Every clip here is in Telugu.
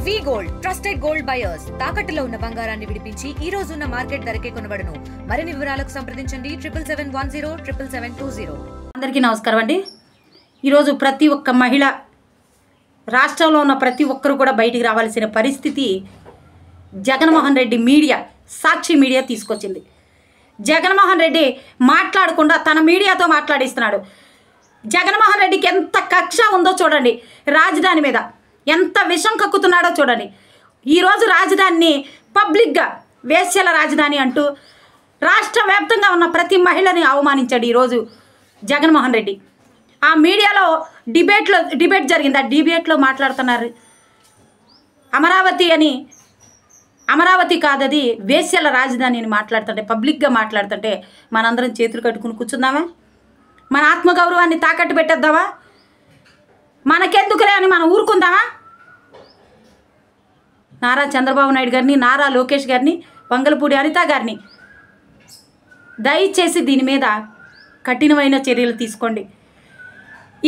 వి గోల్డ్ ట్రస్టెడ్ గోల్డ్ బయర్స్ తాకట్టులో ఉన్న బంగారాన్ని విడిపించి ఈ రోజు ఉన్న మార్కెట్ ధరకే కొనబడును. మరిన్ని వివరాలకు సంప్రదించండి 77107720. అందరికీ నమస్కారం అండి. ఈరోజు ప్రతి ఒక్క మహిళ రాష్ట్రంలో ఉన్న ప్రతి ఒక్కరు కూడా బయటికి రావాల్సిన పరిస్థితి జగన్మోహన్ రెడ్డి మీడియా, సాక్షి మీడియా తీసుకొచ్చింది. జగన్మోహన్ రెడ్డి మాట్లాడకుండా తన మీడియాతో మాట్లాడిస్తున్నాడు. జగన్మోహన్ రెడ్డికి ఎంత కక్ష ఉందో చూడండి, రాజధాని మీద ఎంత విషం కక్కుతున్నాడో చూడండి. ఈరోజు రాజధానిని పబ్లిక్గా వేశ్యల రాజధాని అంటూ రాష్ట్ర వ్యాప్తంగా ఉన్న ప్రతి మహిళని అవమానించాడు ఈరోజు జగన్మోహన్ రెడ్డి. ఆ మీడియాలో డిబేట్ జరిగింది. ఆ డిబేట్లో మాట్లాడుతున్నారు అమరావతి కాదది వేశ్యల రాజధాని అని మాట్లాడుతుంటే, పబ్లిక్గా మాట్లాడుతుంటే మనందరం చేతులు కట్టుకుని కూర్చుందామా? మన ఆత్మగౌరవాన్ని తాకట్టు పెట్టేద్దామా? మనకెందుకులే అని మనం ఊరుకుందామా? నారా చంద్రబాబు నాయుడు గారిని, నారా లోకేష్ గారిని, వంగలపూడి అనిత గారిని దయచేసి దీని మీద కఠినమైన చర్యలు తీసుకోండి.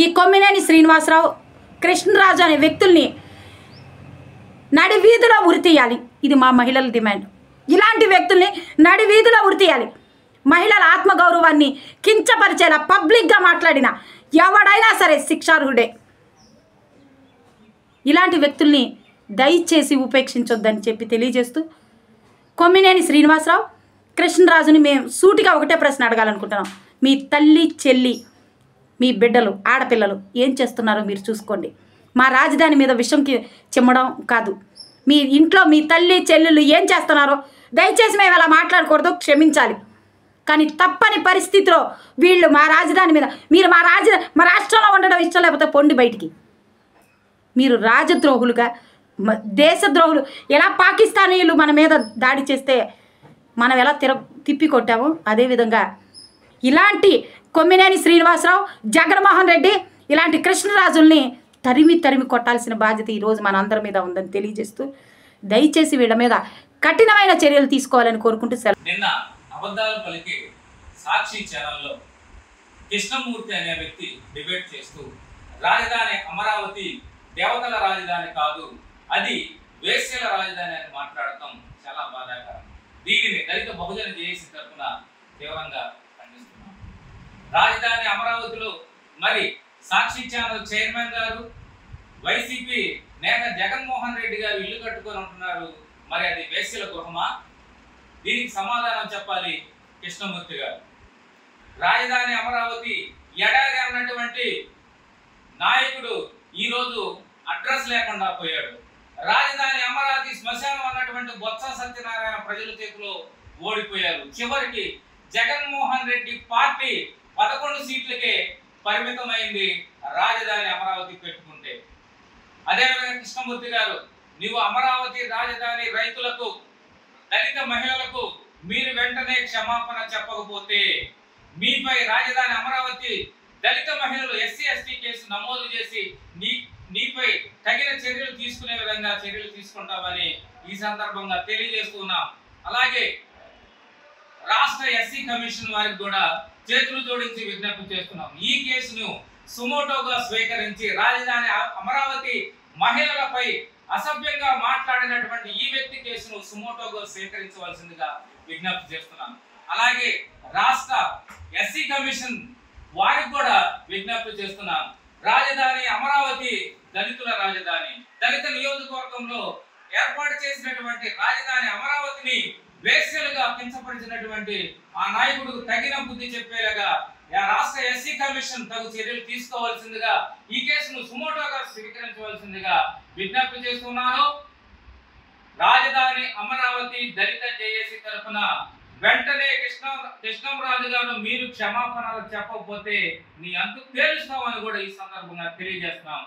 ఈ కొమ్మినేని శ్రీనివాసరావు, కృష్ణరాజు అనే వ్యక్తుల్ని నడి వీధిలో ఉరితీయాలి. ఇది మా మహిళల డిమాండ్. ఇలాంటి వ్యక్తుల్ని నడి వీధిలో ఉరితీయాలి. మహిళల ఆత్మగౌరవాన్ని కించపరిచేలా పబ్లిక్గా మాట్లాడిన ఎవడైనా సరే శిక్షార్హుడే. ఇలాంటి వ్యక్తుల్ని దయచేసి ఉపేక్షించొద్దని చెప్పి తెలియజేస్తూ, కొమ్మినేని శ్రీనివాసరావు, కృష్ణరాజుని మేము సూటిగా ఒకటే ప్రశ్న అడగాలనుకుంటున్నాం. మీ తల్లి, చెల్లి, మీ బిడ్డలు, ఆడపిల్లలు ఏం చేస్తున్నారో మీరు చూసుకోండి. మా రాజధాని మీద విషంకి చిమ్మడం కాదు. మీ ఇంట్లో మీ తల్లి, చెల్లెళ్ళు ఏం చేస్తున్నారో దయచేసి మేము అలా మాట్లాడకూడదు, క్షమించాలి. కానీ తప్పని పరిస్థితిలో వీళ్ళు మా రాజధాని మీద, మీరు మా రాష్ట్రంలో ఉండడం ఇష్టం లేకపోతే పొండి బయటికి. మీరు రాజద్రోహులుగా, దేశద్రోహులు. ఎలా పాకిస్తానీయులు మన మీద దాడి చేస్తే మనం ఎలా తిప్పి కొట్టామో అదేవిధంగా ఇలాంటి కొమ్మినేని శ్రీనివాసరావు, జగన్మోహన్ రెడ్డి, ఇలాంటి కృష్ణరాజుల్ని తరిమి కొట్టాల్సిన బాధ్యత ఈరోజు మన అందరి మీద ఉందని తెలియజేస్తూ, దయచేసి వీళ్ళ మీద కఠినమైన చర్యలు తీసుకోవాలని కోరుకుంటూ నిన్న అబద్ధాలు పలికి సాక్షి ఛానల్లో కృష్ణమూర్తి అనే వ్యక్తి డిబేట్ చేస్తూ రాజధాని అమరావతి దేవతల రాజధాని కాదు, అది వేశ్యల రాజధాని అని మాట్లాడటం చాలా బాధాకరం. దీనిని దళిత బహుజన జేఏసీ తరఫున తీవ్రంగా ఖండిస్తున్నాం. రాజధాని అమరావతిలో మరి సాక్షి ఛానల్ చైర్మన్ గారు, వైసీపీ నేత జగన్మోహన్ రెడ్డి గారు ఇల్లు కట్టుకొని ఉంటున్నారు. మరి అది వేశ్యల గృహమా? దీనికి సమాధానం చెప్పాలి కృష్ణమూర్తి గారు. రాజధాని అమరావతి ఎడారి అన్నటువంటి నాయకుడు ఈరోజు అడ్రస్ లేకుండా పోయాడు. రాజధాని అమరావతి శ్మశానం అన్నటువంటి బొత్స సత్యనారాయణ ప్రజల చేతిలో ఓడిపోయారు. చివరికి జగన్మోహన్ రెడ్డి పార్టీ 11 సీట్లకే పరిమితమైంది రాజధాని అమరావతి పెట్టుకుంటే. అదేవిధంగా కృష్ణమూర్తి గారు, నీవు అమరావతి రాజధాని రైతులకు, దళిత మహిళలకు మీరు వెంటనే క్షమాపణ చెప్పకపోతే మీపై రాజధాని అమరావతి దళిత మహిళలు ఎస్సీ ఎస్టీ కేసు నమోదు చేసి నీపై తగిన చర్యలు తీసుకునే విధంగా చర్యలు తీసుకుంటామని ఈ సందర్భంగా తెలియజేస్తున్నాం. అలాగే రాష్ట్ర ఎస్సీ కమిషన్ వారికి కూడా చేతులు జోడించి విజ్ఞప్తి చేస్తున్నాం. ఈ కేసును సుమోటోగా స్వీకరించి రాజధాని అమరావతి మహిళలపై అసభ్యంగా మాట్లాడినటువంటి ఈ వ్యక్తి కేసును సుమోటోగా స్వీకరించవలసిందిగా విజ్ఞప్తి చేస్తున్నాం. అలాగే రాష్ట్ర ఎస్సీ కమిషన్ వారికి కూడా విజ్ఞప్తి చేస్తున్నాం. రాజధాని అమరావతి దళితుల రాజధాని. దళిత నియోజకవర్గంలో ఏర్పాటు చేసినటువంటి రాజధాని అమరావతిని వేశ్యలుగా కించపరిచినటువంటి ఆ నాయకుడికి తగిన బుద్ధి చెప్పేలాగా రాష్ట్ర ఎస్సీ కమిషన్ తగు చర్యలు తీసుకోవాల్సిందిగా, ఈ కేసును సుమోటోగా స్వీకరించవలసిందిగా విజ్ఞప్తి చేస్తున్నాను. రాజధాని అమరావతి దళిత జేఏసీ తరఫున వెంటనే కృష్ణంరాజు గారు మీరు క్షమాపణలు చెప్పకపోతే నీ అంతు తేలుస్తామని కూడా ఈ సందర్భంగా తెలియజేస్తున్నాం.